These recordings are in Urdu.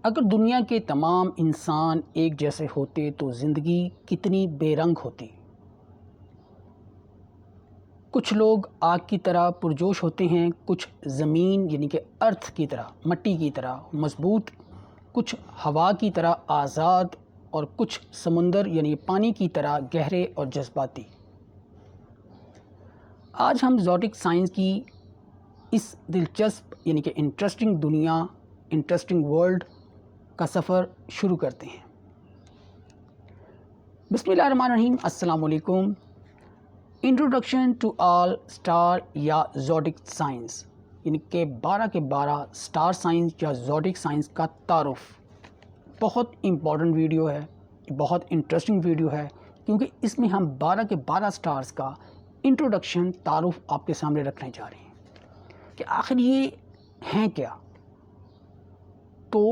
اگر دنیا کے تمام انسان ایک جیسے ہوتے تو زندگی کتنی بے رنگ ہوتی۔ کچھ لوگ آگ کی طرح پرجوش ہوتے ہیں، کچھ زمین یعنی کہ ارتھ کی طرح، مٹی کی طرح مضبوط، کچھ ہوا کی طرح آزاد، اور کچھ سمندر یعنی پانی کی طرح گہرے اور جذباتی۔ آج ہم زوڈک سائنس کی اس دلچسپ یعنی کہ انٹرسٹنگ دنیا، انٹرسٹنگ ورلڈ کا سفر شروع کرتے ہیں۔ بسم اللہ الرحمن الرحیم۔ السلام علیکم۔ انٹروڈکشن ٹو آل سٹار یا زوڈک سائنس، یعنی کہ 12 کے 12 سٹار سائنس یا زوڈک سائنس کا تعارف۔ بہت امپورٹنٹ ویڈیو ہے، بہت انٹرسٹنگ ویڈیو ہے، کیونکہ اس میں ہم 12 کے 12 سٹارز کا انٹروڈکشن، تعارف آپ کے سامنے رکھنے جا رہے ہیں کہ آخر یہ ہیں کیا۔ تو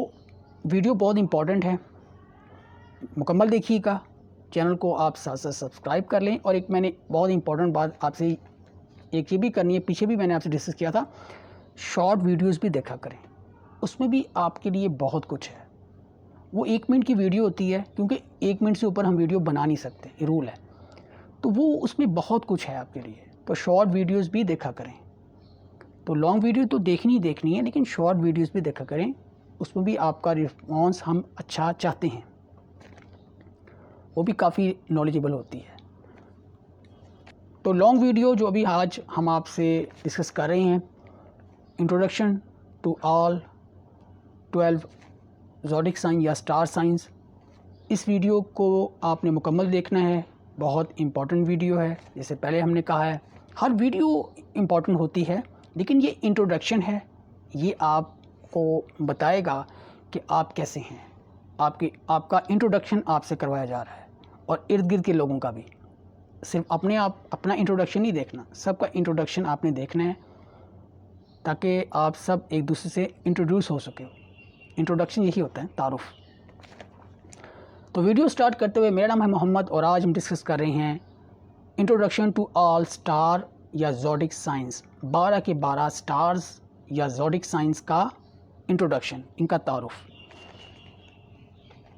ویڈیو بہت امپورٹنٹ ہے، مکمل دیکھیے گا۔ چینل کو آپ ساتھ ساتھ سبسکرائب کر لیں، اور ایک میں نے بہت امپورٹنٹ بات آپ سے ایک یہ بھی کرنی ہے، پیچھے بھی میں نے آپ سے ڈسکس کیا تھا، شارٹ ویڈیوز بھی دیکھا کریں، اس میں بھی آپ کے لیے بہت کچھ ہے۔ وہ 1 منٹ کی ویڈیو ہوتی ہے، کیونکہ 1 منٹ سے اوپر ہم ویڈیو بنا نہیں سکتے، یہ رول ہے، تو وہ اس میں بہت کچھ ہے آپ کے لیے، تو شارٹ ویڈیوز بھی دیکھا کریں۔ تو لانگ ویڈیو تو دیکھنی ہے، لیکن شارٹ ویڈیوز بھی دیکھا کریں، اس میں بھی آپ کا رسپانس ہم اچھا چاہتے ہیں، وہ بھی کافی نالجبل ہوتی ہے۔ تو لانگ ویڈیو جو ابھی آج ہم آپ سے ڈسکس کر رہے ہیں، introduction to all 12 zodiac signs یا سٹار سائنس، اس ویڈیو کو آپ نے مکمل دیکھنا ہے، بہت امپورٹنٹ ویڈیو ہے۔ جیسے پہلے ہم نے کہا ہے، ہر ویڈیو امپورٹنٹ ہوتی ہے، لیکن یہ انٹروڈکشن ہے، یہ آپ کو بتائے گا کہ آپ کیسے ہیں، آپ کا انٹروڈکشن آپ سے کروایا جا رہا ہے، اور ارد گرد کے لوگوں کا بھی۔ صرف اپنا انٹروڈکشن نہیں دیکھنا، سب کا انٹروڈکشن آپ نے دیکھنا ہے، تاکہ آپ سب ایک دوسرے سے انٹروڈیوس ہو سکے۔ انٹروڈکشن یہی ہوتا ہے، تعارف۔ تو ویڈیو سٹارٹ کرتے ہوئے، میرا نام ہے محمد، اور آج ہم ڈسکس کر رہے ہیں انٹروڈکشن ٹو آل سٹار یا زوڈک سائنس، 12 کے 12 سٹارز یا زوڈک سائنس کا انٹروڈکشن، ان کا تعارف۔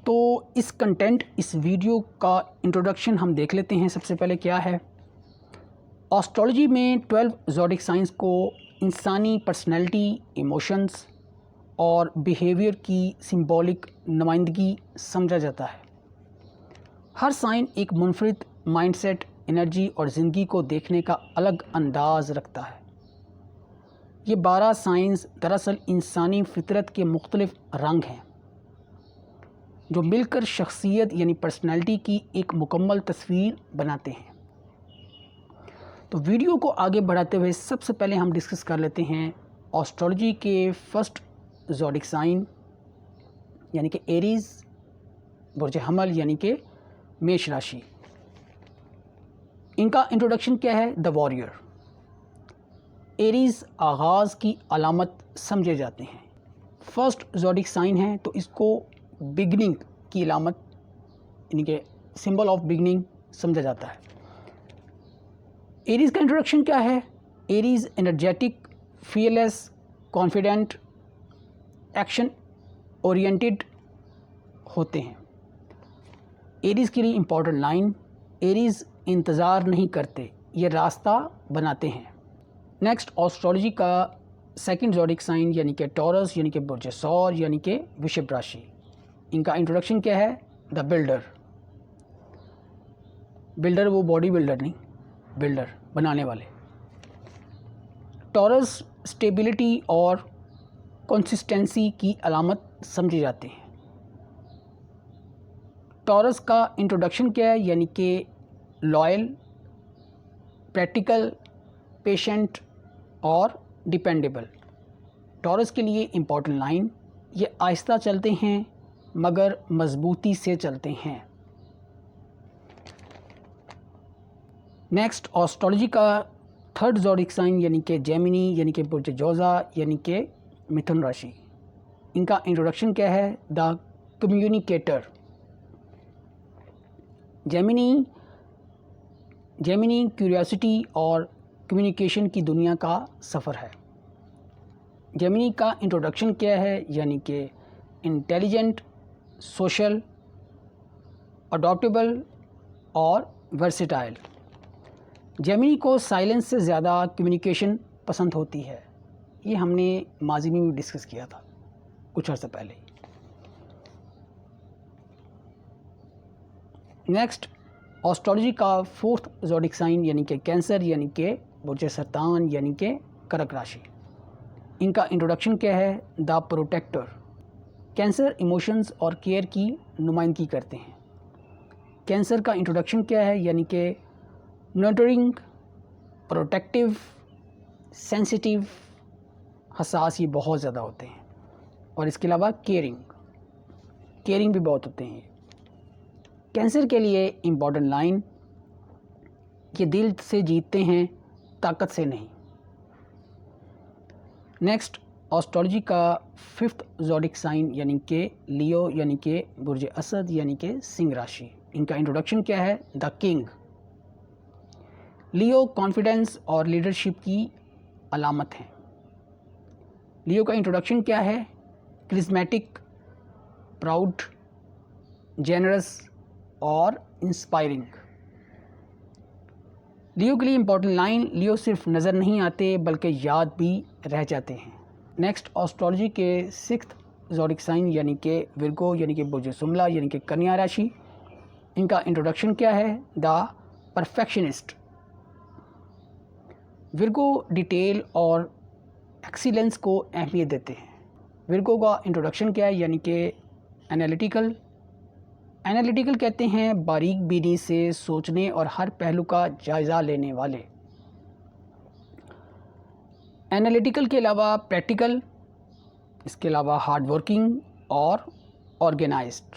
تو اس کنٹینٹ، اس ویڈیو کا انٹروڈکشن ہم دیکھ لیتے ہیں۔ سب سے پہلے کیا ہے؟ آسٹرالوجی میں 12 زوڈک سائنس کو انسانی پرسنالٹی، ایموشنز اور بیہیویئر کی سمبولک نمائندگی سمجھا جاتا ہے۔ ہر سائن ایک منفرد مائنڈ سیٹ، انرجی اور زندگی کو دیکھنے کا الگ انداز رکھتا ہے۔ یہ 12 سائنس دراصل انسانی فطرت کے مختلف رنگ ہیں، جو مل کر شخصیت یعنی پرسنالٹی کی ایک مکمل تصویر بناتے ہیں۔ تو ویڈیو کو آگے بڑھاتے ہوئے سب سے پہلے ہم ڈسکس کر لیتے ہیں آسٹرالوجی کے فرسٹ زوڈک سائن، یعنی کہ ایریز، برج حمل یعنی کہ میش راشی۔ ان کا انٹروڈکشن کیا ہے؟ دا واریئر۔ ایریز آغاز کی علامت سمجھے جاتے ہیں، فرسٹ زوڈک سائن ہے، تو اس کو بگننگ کی علامت یعنی کہ سمبل آف بگننگ سمجھا جاتا ہے۔ ایریز کا انٹروڈکشن کیا ہے؟ Arrays energetic, fearless, confident, action oriented ہوتے ہیں۔ ایریز کے لیے امپورٹنٹ لائن، ایریز انتظار نہیں کرتے، یہ راستہ بناتے ہیں۔ نیکسٹ، آسٹرالوجی کا سیکنڈ زوڈک سائن یعنی کہ ٹورس یعنی کہ برج ثور یعنی کہ وشب راشی۔ ان کا انٹروڈکشن کیا ہے؟ دا بلڈر۔ بلڈر وہ باڈی بلڈر نہیں، بلڈر بنانے والے۔ ٹورس اسٹیبلٹی اور کنسسٹنسی کی علامت سمجھے جاتے ہیں۔ ٹورس کا انٹروڈکشن کیا ہے؟ یعنی کہ لائل، پریکٹیکل، پیشنٹ اور ڈیپینڈیبل۔ ٹورس کے لیے امپورٹنٹ لائن، یہ آہستہ چلتے ہیں مگر مضبوطی سے چلتے ہیں۔ نیکسٹ، آسٹرالوجی کا تھرڈ زوڈک سائن یعنی کہ جیمنی یعنی کہ برج جوزا یعنی کہ متھن راشی۔ ان کا انٹروڈکشن کیا ہے؟ دا کمیونیکیٹر۔ جیمنی کیوریاسٹی اور کمیونیکیشن کی دنیا کا سفر ہے۔ جیمنی کا انٹروڈکشن کیا ہے؟ یعنی کہ انٹیلیجنٹ، سوشل، اڈاپٹیبل اور ورسٹائل۔ جیمنی کو سائلنس سے زیادہ کمیونیکیشن پسند ہوتی ہے، یہ ہم نے ماضی میں بھی ڈسکس کیا تھا کچھ عرصہ پہلے۔ نیکسٹ، آسٹرالوجی کا فورتھ زوڈک سائن یعنی کہ کینسر یعنی کہ برج سرطان یعنی کہ کرک راشی۔ ان کا انٹروڈکشن کیا ہے؟ The protector. کینسر ایموشنز اور کیئر کی نمائندگی کرتے ہیں۔ کینسر کا انٹروڈکشن کیا ہے؟ یعنی کہ نرٹرنگ، پروٹیکٹیو، سینسٹیو، حساس، یہ بہت زیادہ ہوتے ہیں، اور اس کے علاوہ کیئرنگ بھی بہت ہوتے ہیں۔ کینسر کے لیے امپورٹنٹ لائن، یہ دل سے جیتتے ہیں، طاقت سے نہیں۔ نیکسٹ، آسٹرالوجی کا ففتھ زوڈک سائن یعنی کہ لیو یعنی کہ برج اسد یعنی کہ سنگھ راشی۔ ان کا انٹروڈکشن کیا ہے؟ The king. لیو کانفیڈنس اور لیڈرشپ کی علامت ہیں۔ لیو کا انٹروڈکشن کیا ہے؟ کرزمیٹک، پراؤڈ، جینرس اور انسپائرنگ۔ لیو کے لیے امپورٹنٹ لائن، لیو صرف نظر نہیں آتے بلکہ یاد بھی رہ جاتے ہیں۔ نیکسٹ، آسٹرالوجی کے سکستھ زوڈک سائن یعنی کہ ورگو یعنی کہ برج سملا یعنی کہ کنیا راشی۔ ان کا انٹروڈکشن کیا ہے؟ دا پرفیکشنسٹ۔ ورگو ڈیٹیل اور ایکسیلنس کو اہمیت دیتے ہیں۔ ورگو کا انٹروڈکشن کیا ہے؟ یعنی کہ انالیٹیکل کہتے ہیں باریک بینی سے سوچنے اور ہر پہلو کا جائزہ لینے والے۔ انالیٹیکل کے علاوہ پریکٹیکل، اس کے علاوہ ہارڈ ورکنگ اور آرگنائزڈ۔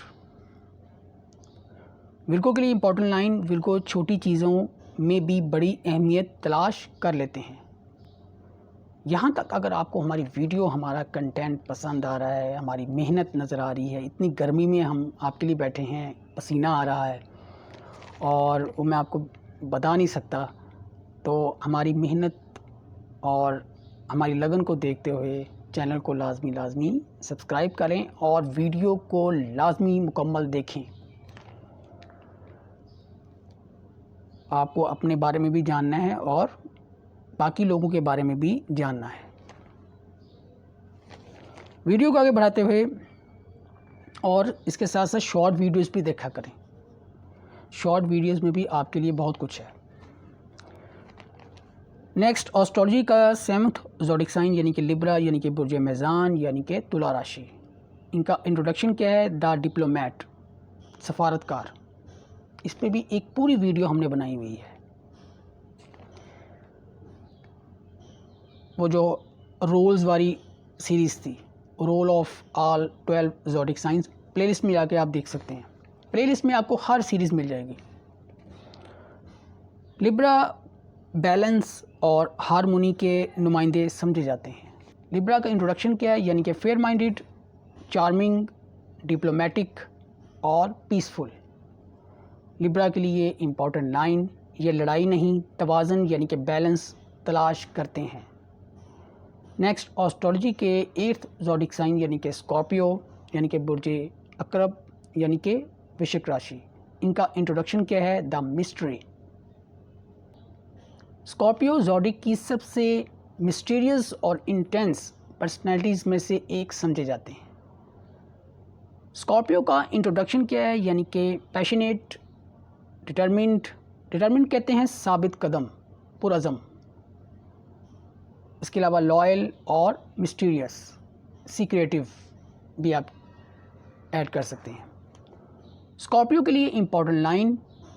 ورگو کے لیے امپورٹنٹ لائن، ورگو چھوٹی چیزوں میں بھی بڑی اہمیت تلاش کر لیتے ہیں۔ یہاں تک اگر آپ کو ہماری ویڈیو، ہمارا کنٹینٹ پسند آ رہا ہے، ہماری محنت نظر آ رہی ہے، اتنی گرمی میں ہم آپ کے لیے بیٹھے ہیں، پسینہ آ رہا ہے اور وہ میں آپ کو بتا نہیں سکتا، تو ہماری محنت اور ہماری لگن کو دیکھتے ہوئے چینل کو لازمی سبسکرائب کریں اور ویڈیو کو لازمی مکمل دیکھیں۔ آپ کو اپنے بارے میں بھی جاننا ہے اور باقی لوگوں کے بارے میں بھی جاننا ہے۔ ویڈیو کو آگے بڑھاتے ہوئے اور اس کے ساتھ ساتھ شارٹ ویڈیوز بھی دیکھا کریں۔ شارٹ ویڈیوز میں بھی آپ کے لیے بہت کچھ ہے۔ نیکسٹ، آسٹرالوجی کا سیونتھ زوڈک سائن یعنی کہ لبرا یعنی کہ برج میزان یعنی کہ تلا راشی۔ ان کا انٹروڈکشن کیا ہے؟ The diplomat, سفارتکار۔ اس پہ بھی ایک پوری ویڈیو ہم نے بنائی ہوئی ہے۔ وہ جو رولز والی سیریز تھی، rule of all 12 zodiac signs, playlist میں جا کے آپ دیکھ سکتے ہیں۔ پلے لسٹ میں آپ کو ہر سیریز مل جائے گی۔ لبرا بیلنس اور ہارمونی کے نمائندے سمجھے جاتے ہیں۔ لبرا کا انٹروڈکشن کیا ہے؟ یعنی کہ فیئر مائنڈڈ، چارمنگ، ڈپلومیٹک اور پیسفل۔ لبرا کے لیے امپورٹنٹ لائن، یہ لڑائی نہیں، توازن یعنی کہ بیلنس تلاش کرتے ہیں۔ نیکسٹ، آسٹرالوجی کے 8 زوڈک سائن یعنی کہ اسکارپیو یعنی کہ برج عقرب یعنی کہ وشک راشی۔ ان کا انٹروڈکشن کیا ہے؟ دا مسٹری۔ اسکارپیو زوڈک کی سب سے مسٹیریس اور انٹینس پرسنالٹیز میں سے ایک سمجھے جاتے ہیں۔ اسکارپیو کا انٹروڈکشن کیا ہے؟ یعنی کہ پیشنیٹ، ڈٹرمنٹ کہتے ہیں ثابت قدم، پرعزم۔ اس کے علاوہ لائل اور مسٹیریس، سیکریٹو بھی آپ ایڈ کر سکتے ہیں۔ اسکارپیو کے لیے امپورٹنٹ لائن،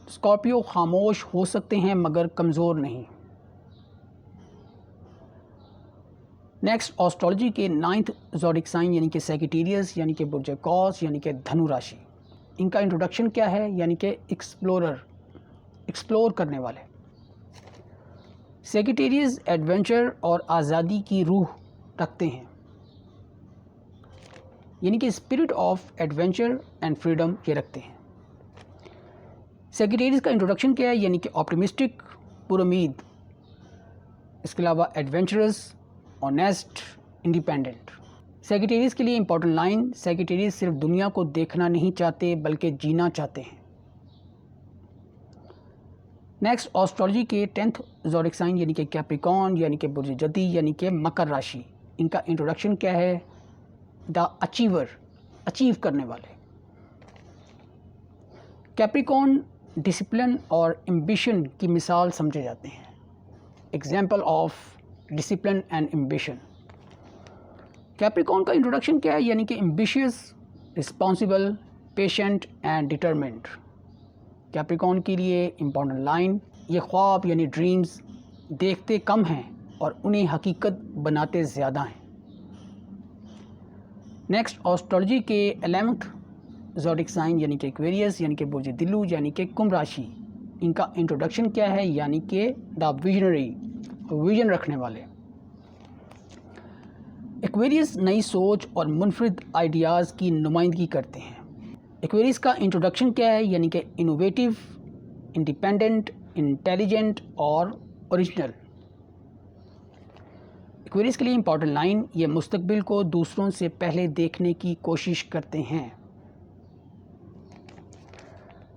اسکارپیو خاموش ہو سکتے ہیں مگر کمزور نہیں۔ نیکسٹ، آسٹرالوجی کے 9 زوڈک سائن یعنی کہ سیگیٹیریس یعنی کہ برج قوس یعنی کہ دھنو راشی۔ ان کا انٹروڈکشن کیا ہے؟ یعنی کہ ایکسپلور کرنے والے۔ سیگیٹیریس ایڈونچر اور آزادی کی روح رکھتے ہیں، یعنی کہ spirit of adventure and freedom یہ رکھتے ہیں۔ سیگیٹیریس کا انٹروڈکشن کیا ہے؟ یعنی کہ آپٹیمسٹک، پر امید۔ اس کے علاوہ ایڈونچرس، آنیسٹ، انڈیپینڈنٹ۔ سیگیٹیریس کے لیے امپورٹنٹ لائن، سیگیٹیریس صرف دنیا کو دیکھنا نہیں چاہتے بلکہ جینا چاہتے ہیں۔ نیکسٹ، ایسٹرولوجی کے 10th زوڈک سائن یعنی کہ کیپریکارن یعنی کہ برج جدی یعنی کہ مکر راشی، ان کا انٹروڈکشن کیا ہے؟ دا اچیور، اچیو کرنے والے۔ کیپریکارن ڈسپلن اور ایمبیشن کی مثال سمجھے جاتے ہیں، example of discipline and ambition. Capricorn کا انٹروڈکشن کیا ہے؟ یعنی کہ ambitious, responsible, patient and determined. Capricorn کے لیے امپورٹنٹ لائن، یہ خواب یعنی ڈریمز دیکھتے کم ہیں اور انہیں حقیقت بناتے زیادہ ہیں۔ نیکسٹ، ایسٹرولوجی کے 11th زوڈک سائن یعنی کہ ایکویریس یعنی کہ برج دلو یعنی کہ کمبھ راشی، ان کا انٹروڈکشن کیا ہے؟ یعنی کہ دا ویژنری، ویژن رکھنے والے۔ ایکویریس نئی سوچ اور منفرد آئیڈیاز کی نمائندگی کرتے ہیں۔ ایکویریس کا انٹروڈکشن کیا ہے؟ یعنی کہ انوویٹیو، انڈیپینڈنٹ، انٹیلیجنٹ اور اوریجنل۔ ایکویریس کے لیے امپورٹنٹ لائن، یہ مستقبل کو دوسروں سے پہلے دیکھنے کی کوشش کرتے ہیں۔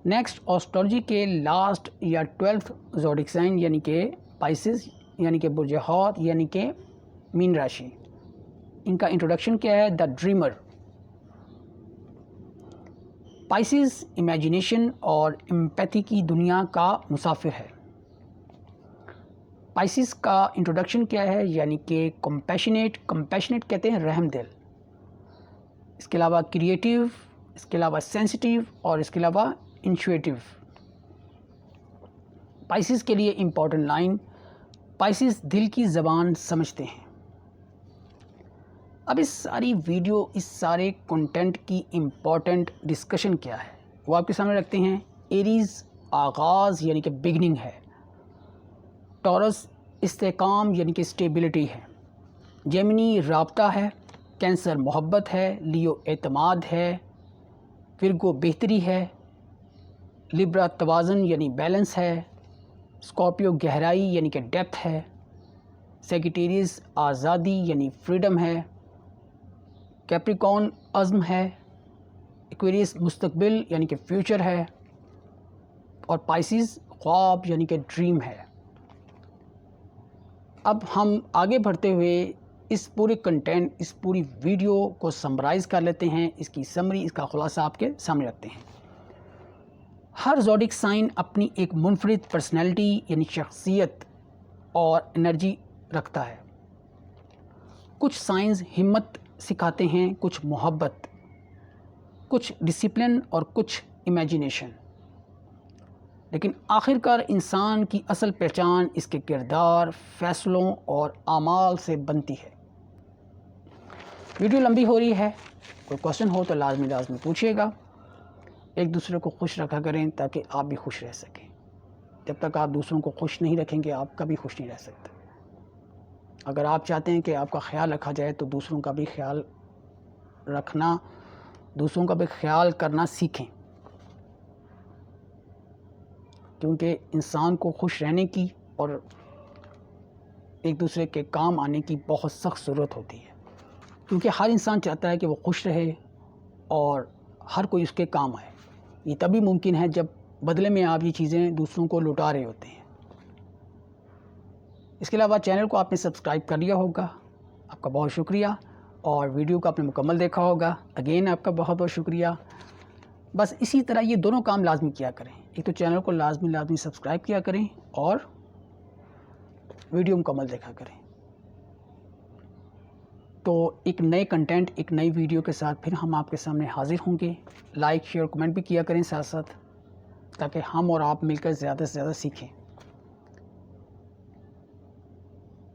نیکسٹ، ایسٹرولوجی کے لاسٹ یا 12th زوڈک سائن یعنی کہ پائسز یعنی کہ برج حوت یعنی کہ مین راشی، ان کا انٹروڈکشن کیا ہے؟ دا ڈریمر۔ پائسز امیجینیشن اور امپیتھی کی دنیا کا مسافر ہے۔ پائسز کا انٹروڈکشن کیا ہے؟ یعنی کہ کمپیشنیٹ کہتے ہیں رحم دل، اس کے علاوہ کریٹیو، اس کے علاوہ سینسٹیو اور اس کے علاوہ انچویٹیو۔ پائسز کے لیے امپورٹنٹ لائن، پائسز دل کی زبان سمجھتے ہیں۔ اب اس ساری ویڈیو، اس سارے کنٹینٹ کی امپورٹنٹ ڈسکشن کیا ہے وہ آپ کے سامنے رکھتے ہیں۔ ایریز آغاز یعنی کہ بگننگ ہے، ٹورس استحکام یعنی کہ اسٹیبلٹی ہے، جیمنی رابطہ ہے، کینسر محبت ہے، لیو اعتماد ہے، ورگو بہتری ہے، لیبرا توازن یعنی بیلنس ہے، اسکارپیو گہرائی یعنی کہ ڈیپتھ ہے، سیگیٹیریس آزادی یعنی فریڈم ہے، کیپریکارن عزم ہے، ایکویریس مستقبل یعنی کہ فیوچر ہے، اور پائسز خواب یعنی کہ ڈریم ہے۔ اب ہم آگے بڑھتے ہوئے اس پورے کنٹینٹ، اس پوری ویڈیو کو سمرائز کر لیتے ہیں، اس کی سمری، اس کا خلاصہ آپ کے سامنے رکھتے ہیں۔ ہر زوڈک سائن اپنی ایک منفرد پرسنالٹی یعنی شخصیت اور انرجی رکھتا ہے۔ کچھ سائنز ہمت سکھاتے ہیں، کچھ محبت، کچھ ڈسپلن اور کچھ امیجینیشن، لیکن آخر کار انسان کی اصل پہچان اس کے کردار، فیصلوں اور اعمال سے بنتی ہے۔ ویڈیو لمبی ہو رہی ہے، کوئی کوشچن ہو تو لازمی پوچھیے گا۔ ایک دوسرے کو خوش رکھا کریں تاکہ آپ بھی خوش رہ سکیں۔ جب تک آپ دوسروں کو خوش نہیں رکھیں گے آپ کبھی خوش نہیں رہ سکتے۔ اگر آپ چاہتے ہیں کہ آپ کا خیال رکھا جائے تو دوسروں کا بھی خیال رکھنا، دوسروں کا بھی خیال کرنا سیکھیں، کیونکہ انسان کو خوش رہنے کی اور ایک دوسرے کے کام آنے کی بہت سخت ضرورت ہوتی ہے، کیونکہ ہر انسان چاہتا ہے کہ وہ خوش رہے اور ہر کوئی اس کے کام آئے۔ یہ تبھی ممکن ہے جب بدلے میں آپ یہ چیزیں دوسروں کو لوٹا رہے ہوتے ہیں۔ اس کے علاوہ چینل کو آپ نے سبسکرائب کر لیا ہوگا، آپ کا بہت شکریہ، اور ویڈیو کو آپ نے مکمل دیکھا ہوگا، اگین آپ کا بہت بہت شکریہ۔ بس اسی طرح یہ دونوں کام لازمی کیا کریں، ایک تو چینل کو لازمی سبسکرائب کیا کریں اور ویڈیو مکمل دیکھا کریں۔ تو ایک نئے کنٹینٹ، ایک نئی ویڈیو کے ساتھ پھر ہم آپ کے سامنے حاضر ہوں گے۔ لائک، شیئر، کمنٹ بھی کیا کریں ساتھ ساتھ، تاکہ ہم اور آپ مل کر زیادہ سے زیادہ سیکھیں۔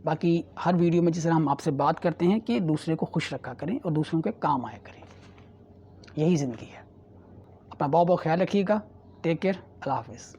باقی ہر ویڈیو میں جس طرح ہم آپ سے بات کرتے ہیں کہ دوسرے کو خوش رکھا کریں اور دوسروں کے کام آیا کریں، یہی زندگی ہے۔ اپنا بہت خیال رکھیے گا، ٹیک کیئر، اللہ حافظ۔